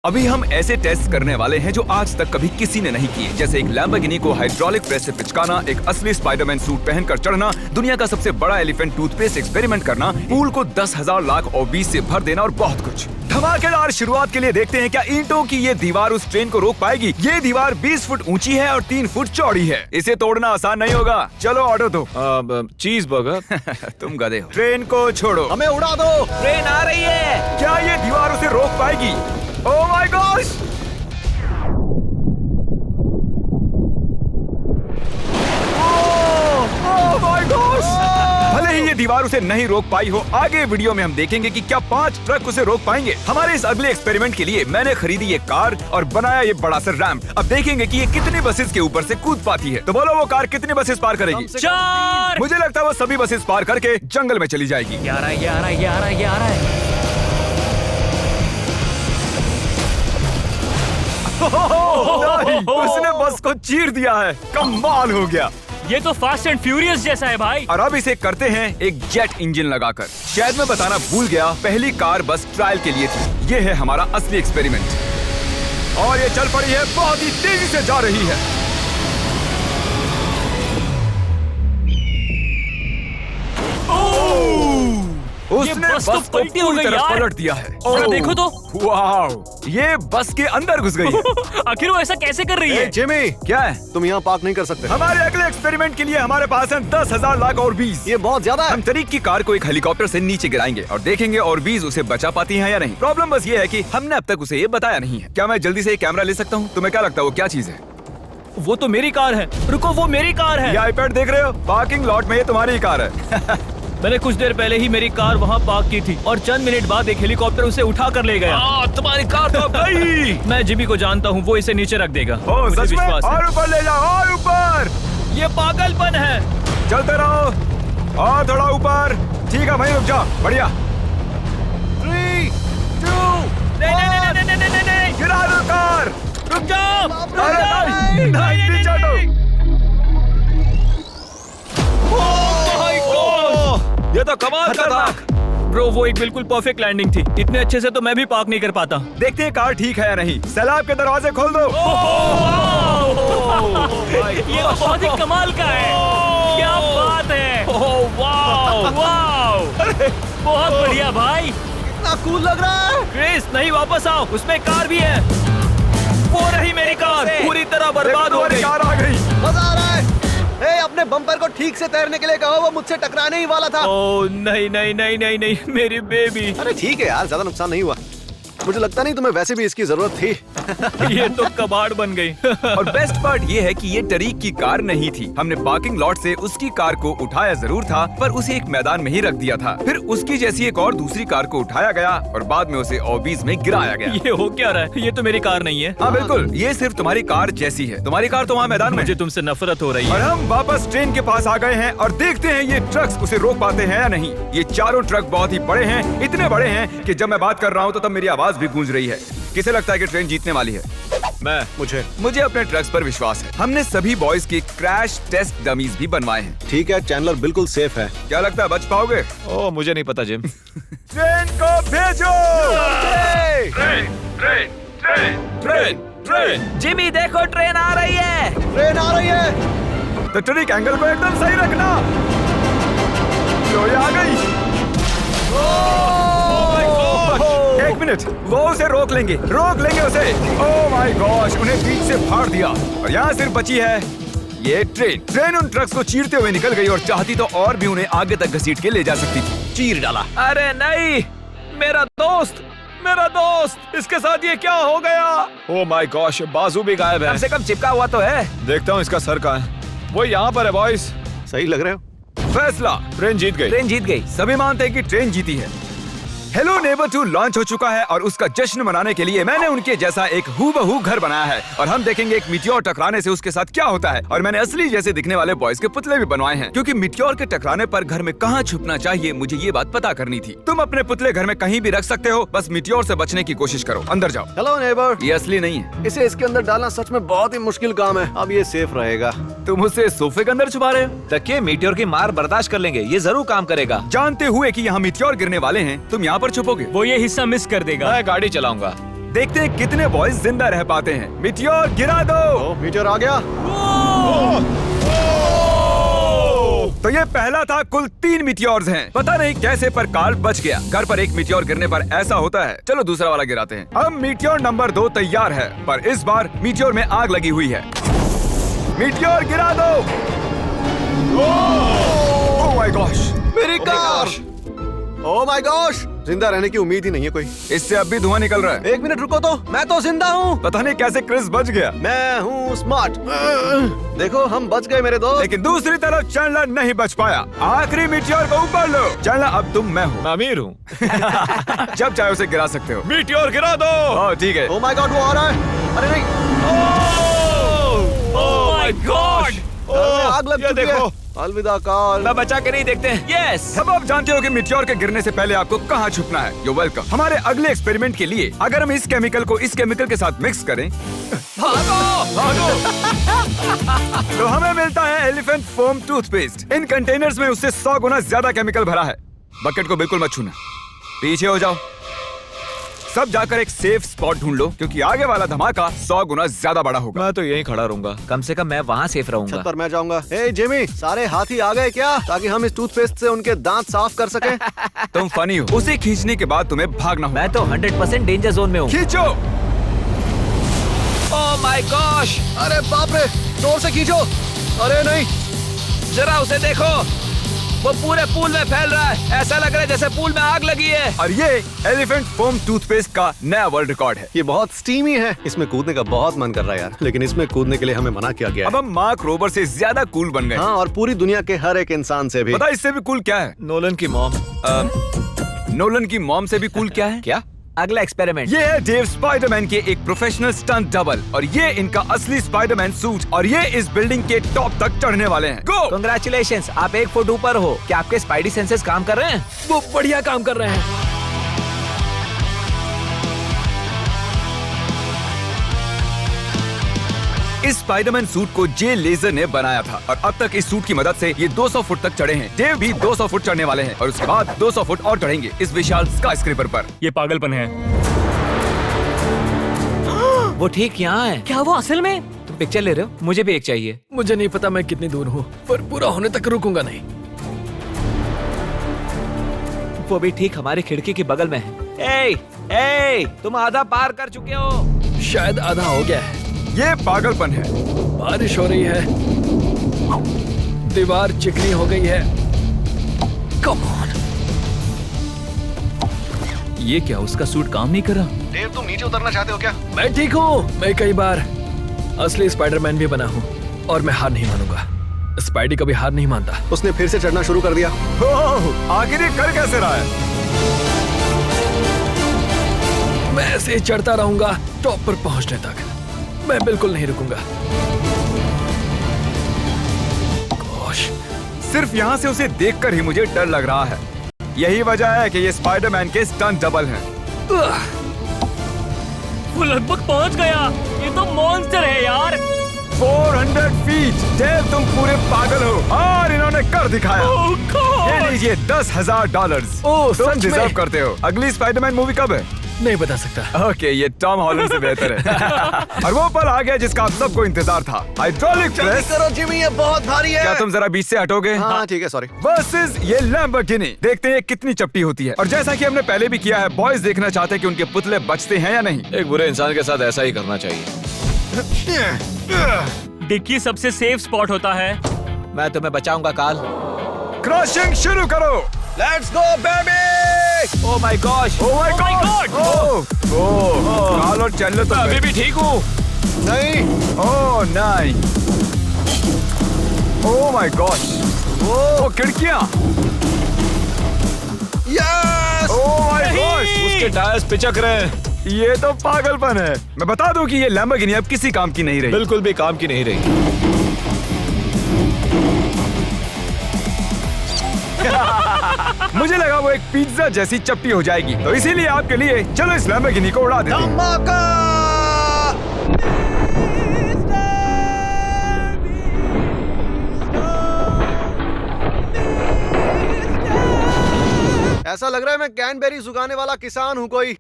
अभी हम ऐसे टेस्ट करने वाले हैं जो आज तक कभी किसी ने नहीं किए, जैसे एक लैम्बोर्गिनी को हाइड्रोलिक प्रेस से पिचकाना, एक असली स्पाइडरमैन सूट पहनकर चढ़ना, दुनिया का सबसे बड़ा एलिफेंट टूथपेस्ट एक्सपेरिमेंट करना, पूल को 10,000 लाख और 20 से भर देना और बहुत कुछ। धमाकेदार शुरुआत के लिए देखते हैं क्या ईंटों की ये दीवार उस ट्रेन को रोक पाएगी। ये दीवार 20 फुट ऊंची है और 3 फुट चौड़ी है। इसे तोड़ना आसान नहीं होगा। चलो ऑर्डर दो। चीज बर्गर। तुम गधे हो। ट्रेन को छोड़ो, हमें उड़ा दो। ट्रेन आ रही है। क्या ये दीवार उसे रोक पाएगी? ओह my gosh! Oh my gosh! भले ही ये दीवार उसे नहीं रोक पाई हो, आगे वीडियो में हम देखेंगे कि क्या 5 ट्रक उसे रोक पाएंगे। हमारे इस अगले एक्सपेरिमेंट के लिए मैंने खरीदी ये कार और बनाया ये बड़ा सा रैंप। अब देखेंगे कि ये कितनी बसेस के ऊपर से कूद पाती है। तो बोलो वो कार कितनी बसेस पार करेगी? 4। मुझे लगता है वो सभी बसेस पार करके जंगल में चली जाएगी। 11। नहीं, उसने बस को चीर दिया है। कमाल हो गया। ये तो फास्ट एंड फ्यूरियस जैसा है भाई। और अब इसे करते हैं एक जेट इंजन लगाकर। शायद मैं बताना भूल गया, पहली कार बस ट्रायल के लिए थी। ये है हमारा असली एक्सपेरिमेंट और ये चल पड़ी है, बहुत ही तेजी से जा रही है। उसने बस तो बस को पलटी हो पूरी गई तरह यार। पलट दिया है। जरा देखो तो। वाओ, ये बस के अंदर घुस गई है। आखिर वो ऐसा कैसे कर रही है? जिमी, क्या है? तुम यहाँ पार्क नहीं कर सकते। हमारे अगले एक्सपेरिमेंट के लिए हमारे पास है 10,000 लाख और 20। ये बहुत ज्यादा है। हम तरीक की कार को एक हेलीकॉप्टर से नीचे गिराएंगे और देखेंगे और 20 उसे बचा पाती हैं या नहीं। प्रॉब्लम बस ये है कि हमने अब तक उसे ये बताया नहीं है। क्या मैं जल्दी से ये कैमरा ले सकता हूँ? तुम्हें क्या लगता है वो क्या चीज है? वो तो मेरी कार है। रुको, वो मेरी कार है। ये आईपैड देख रहे हो? पार्किंग लॉट में ये तुम्हारी ही कार है। मैंने कुछ देर पहले ही मेरी कार वहाँ पार्क की थी और चंद मिनट बाद एक हेलीकॉप्टर उसे उठा कर ले गया। तुम्हारी कार तो गई। मैं जिमी को जानता हूँ, वो इसे नीचे रख देगा। ओ, मुझे सच में? विश्वास है। और ऊपर ले जाओ, और ऊपर। ये पागलपन है। चलते रहो और थोड़ा ऊपर। ठीक है भाई, रुक जाओ। बढ़िया। 3, 2, नहीं। गिरा दो कार। रुक जाओ। अरे नहीं, पीछे हटो। ये तो कमाल का था। ब्रो, वो एक बिल्कुल परफेक्ट लैंडिंग थी। इतने अच्छे से तो मैं भी पार्क नहीं कर पाता। देखते हैं कार ठीक है या नहीं। सैलाब के दरवाजे खोल दो। ये तो बहुत ही कमाल का है। क्या बात है। वाओ, बहुत बढ़िया भाई। इतना कूल लग रहा है। क्रिस, नहीं, वापस आओ। उसमें कार भी है। वो रही मेरी कार, पूरी तरह बर्बाद हो गई। कार आ गई। मजा आ रहा है। अपने बम्पर को ठीक से तैरने के लिए कहो, वो मुझसे टकराने ही वाला था। ओह नहीं, मेरी बेबी। अरे ठीक है यार, ज्यादा नुकसान नहीं हुआ। मुझे लगता नहीं तुम्हें वैसे भी इसकी जरूरत थी। ये तो कबाड़ बन गई। और बेस्ट पार्ट ये है कि ये टरीक की कार नहीं थी। हमने पार्किंग लॉट से उसकी कार को उठाया जरूर था, पर उसे एक मैदान में ही रख दिया था। फिर उसकी जैसी एक और दूसरी कार को उठाया गया और बाद में उसे ओबीज में गिराया गया। ये हो क्या रहा है? ये तो मेरी कार नहीं है। हाँ बिल्कुल, ये सिर्फ तुम्हारी कार जैसी है। तुम्हारी कार तो वहाँ मैदान में। मुझे तुमसे नफरत हो रही और है। हम वापस ट्रेन के पास आ गए हैं और देखते हैं ये ट्रक्स उसे रोक पाते हैं या नहीं। ये चारों ट्रक बहुत ही बड़े हैं, इतने बड़े हैं कि जब मैं बात कर रहा हूँ तो तब मेरी आवाज भी गूंज रही है। किसे लगता है कि ट्रेन जीतने वाली है? मुझे अपने ट्रक्स पर विश्वास है। हमने सभी बॉयज के क्रैश टेस्ट डमीज भी बनवाए हैं। ठीक है, चैंडलर बिल्कुल सेफ है। क्या लगता है बच पाओगे? ओह, मुझे नहीं पता जिम। ट्रेन को भेजो। ट्रेन। जिमी देखो, ट्रेन आ रही है। ट्रेन आ रही है। तो ट्रिक एंगल को एकदम सही रखना। लो, ये आ गई। एक मिनट, वो उसे रोक लेंगे उसे। ओह माय गॉश, उन्हें बीच से फाड़ दिया और यहाँ सिर्फ बची है ये ट्रेन उन ट्रक्स को चीरते हुए निकल गई और चाहती तो और भी उन्हें आगे तक घसीट के ले जा सकती थी। चीर डाला। अरे नहीं, मेरा दोस्त, इसके साथ ये क्या हो गया? ओह माय गॉश, बाजू भी गायब है। कम से कम चिपका हुआ तो है। देखता हूँ इसका सर कहाँ है। वो यहाँ पर है बॉयज। सही लग रहे हो। फैसला, ट्रेन जीत गई। सभी मानते हैं कि ट्रेन जीती है। हेलो नेबर 2 लॉन्च हो चुका है और उसका जश्न मनाने के लिए मैंने उनके जैसा एक हूबहू घर बनाया है और हम देखेंगे एक मिट्योर टकराने से उसके साथ क्या होता है। और मैंने असली जैसे दिखने वाले बॉयज के पुतले भी बनवाए हैं, क्योंकि मिट्योर के टकराने पर घर में कहाँ छुपना चाहिए मुझे ये बात पता करनी थी। तुम अपने पुतले घर में कहीं भी रख सकते हो, बस मिट्योर से बचने की कोशिश करो। अंदर जाओ। Hello neighbour. ये असली नहीं है। इसे इसके अंदर डालना सच में बहुत ही मुश्किल काम है। अब ये सेफ रहेगा। तुम उसे सोफे के अंदर छुपा रहे हो? तकिए मीटियोर की मार बर्दाश्त कर लेंगे, ये जरूर काम करेगा। जानते हुए कि यहाँ मिट्योर गिरने वाले हैं, तुम यहाँ पर छुपोगे? वो ये हिस्सा मिस कर देगा। मैं गाड़ी चलाऊंगा। देखते हैं कितने बॉयज जिंदा रह पाते हैं। मिटियोर गिरा दो। ओ, मीटियोर आ गया। तो ये पहला था। कुल 3 मिटियोर्स हैं। पता नहीं कैसे पर कार्ल बच गया। घर पर एक मिटियोर गिरने पर ऐसा होता है। चलो दूसरा वाला गिराते हैं। अब मिटियोर नंबर 2 तैयार है, पर इस बार मिटियोर में आग लगी हुई है। मिटियोर गिरा दो। ओह माय गॉश, मेरी कार। ओह माय गॉश, जिंदा रहने की उम्मीद ही नहीं है कोई। इससे अब भी धुआं निकल रहा है। 1 मिनट रुको तो, मैं तो जिंदा हूँ। पता नहीं कैसे क्रिस बच गया। मैं हूँ स्मार्ट। देखो हम बच गए मेरे दोस्त। लेकिन दूसरी तरफ चैंडलर नहीं बच पाया। आखिरी मिटियोर को ऊपर लो। चैंडलर अब तुम मैं हूँ। मैं अमीर हूँ। जब चाहे उसे गिरा सकते हो। मीटियोर गिरा दो। ओह ठीक है। ओह माय गॉड, वो आ रहा है। अरे नहीं, ओह माय गॉड। घर में आग लग ये चुकी है। देखो। अलविदा कार्ल। मैं बचा के नहीं देखते हैं। यस। अब आप जानते हो कि मिटियोर के गिरने से पहले आपको कहाँ छुपना है। You welcome. हमारे अगले एक्सपेरिमेंट के लिए अगर हम इस केमिकल को इस केमिकल के साथ मिक्स करें तो हमें मिलता है एलिफेंट फोम टूथपेस्ट। इन कंटेनर्स में उससे 100 गुना ज्यादा केमिकल भरा है। बकेट को बिल्कुल मत छूना। पीछे हो जाओ। सब जाकर एक सेफ स्पॉट ढूंढ लो, क्योंकि आगे वाला धमाका 100 गुना ज्यादा बड़ा होगा। मैं तो यहीं खड़ा रहूंगा। कम से कम मैं वहाँ सेफ रहूंगा। छत पर मैं जाऊंगा। ए जिमी, सारे हाथी आ गए क्या, ताकि हम इस टूथपेस्ट से उनके दांत साफ कर सकें? तुम फनी हो। उसे खींचने के बाद तुम्हें भागना होगा। मैं तो 100% डेंजर जोन में हूँ। खींचो। ओह माय गॉश, अरे बाप रे, जोर से खींचो। अरे नहीं, जरा उसे देखो। वो पूरे पूल में फैल रहा है। ऐसा लग रहा है जैसे पूल में आग लगी है। और ये एलिफेंट फोम टूथपेस्ट का नया वर्ल्ड रिकॉर्ड है। ये बहुत स्टीमी है। इसमें कूदने का बहुत मन कर रहा है यार, लेकिन इसमें कूदने के लिए हमें मना किया गया अब है। हम मार्क रोबर से ज्यादा कूल बन गए। हाँ, और पूरी दुनिया के हर एक इंसान से भी। पता इससे भी कूल क्या है? नोलन की मॉम। नोलन की मॉम से भी कूल क्या है? क्या? अगला एक्सपेरिमेंट। ये है डेव स्पाइडरमैन के एक प्रोफेशनल स्टंट डबल, और ये इनका असली स्पाइडरमैन सूट, और ये इस बिल्डिंग के टॉप तक चढ़ने वाले हैं। गो! Congratulations, आप 1 फुट ऊपर हो। क्या आपके स्पाइडी सेंसेस काम कर रहे हैं? वो बढ़िया काम कर रहे हैं। इस स्पाइडरमैन सूट को जे लेजर ने बनाया था, और अब तक इस सूट की मदद से ये 200 फुट तक चढ़े हैं। डेव भी 200 फुट चढ़ने वाले हैं, और उसके बाद 200 फुट और चढ़ेंगे इस विशाल स्काईस्क्रेपर पर। ये पागलपन है। वो ठीक यहाँ है। क्या वो असल में? तुम पिक्चर ले रहे हो? मुझे भी एक चाहिए। मुझे नहीं पता मैं कितनी दूर हूँ, पर पूरा होने तक रुकूंगा नहीं। वो भी ठीक हमारी खिड़की के बगल में है। ए, तुम आधा पार कर चुके हो। शायद आधा हो गया है। ये पागलपन है। बारिश हो रही है, दीवार चिकनी हो गई है। Come on. ये क्या, उसका सूट काम नहीं कर रहा? डेव, तुम नीचे उतरना चाहते हो क्या? मैं ठीक हूँ। मैं कई बार असली स्पाइडरमैन भी बना हूँ, और मैं हार नहीं मानूंगा। स्पाइडी कभी हार नहीं मानता। उसने फिर से चढ़ना शुरू कर दिया। ओह, आखिर ये कर कैसे रहा है? मैं ऐसे ही चढ़ता रहूंगा टॉप पर पहुंचने तक। मैं बिल्कुल नहीं रुकूंगा। गोश, सिर्फ यहाँ से उसे देखकर ही मुझे डर लग रहा है। यही वजह है कि ये स्पाइडरमैन के स्टंट डबल हैं। वो लगभग पहुंच गया। ये तो मॉन्स्टर है यार। 400 फीट। डेव, तुम पूरे पागल हो, और इन्होंने कर दिखाया। Oh God! ये लीजिए $10,000। ओह, तुम सच में? डिजर्व करते हो। अगली स्पाइडरमैन मूवी कब है? नहीं बता सकता। ओके, ये टॉम हॉलैंड से बेहतर है। और वो पल आ गया जिसका आप सबको इंतजार था। Hydraulic press. करो जिमी, ये बहुत भारी है। क्या तुम जरा बीच से हटोगे? हाँ ठीक है, सॉरी। वर्सेस ये लैम्बोर्गिनी। देखते हैं कितनी चपटी होती है। और जैसा कि हमने पहले भी किया है, बॉयज देखना चाहते हैं कि उनके पुतले बचते हैं या नहीं। एक बुरे इंसान के साथ ऐसा ही करना चाहिए। डिक्की सबसे सेफ स्पॉट होता है। मैं तुम्हें बचाऊंगा काल। क्रशिंग शुरू करो। Let's go baby. Oh my gosh. Oh my my God. God! ओह, काल और चैंडलर तो अभी भी ठीक हूँ। नहीं, ओह नहीं। ओह माय गॉश। ओह, खिड़कियां। यस। Oh my gosh. उसके टायर्स पिचक रहे हैं। ये तो पागलपन है। मैं बता दूं कि ये लैम्बोर्गिनी अब किसी काम की नहीं रही। बिल्कुल भी काम की नहीं रही। मुझे लगा वो एक पिज्जा जैसी चपटी हो जाएगी, तो इसीलिए आपके लिए चलो इस लैम्बोर्गिनी को उड़ा देते हैं। धमाका। ऐसा लग रहा है मैं कैनबेरी उगाने वाला किसान हूँ कोई।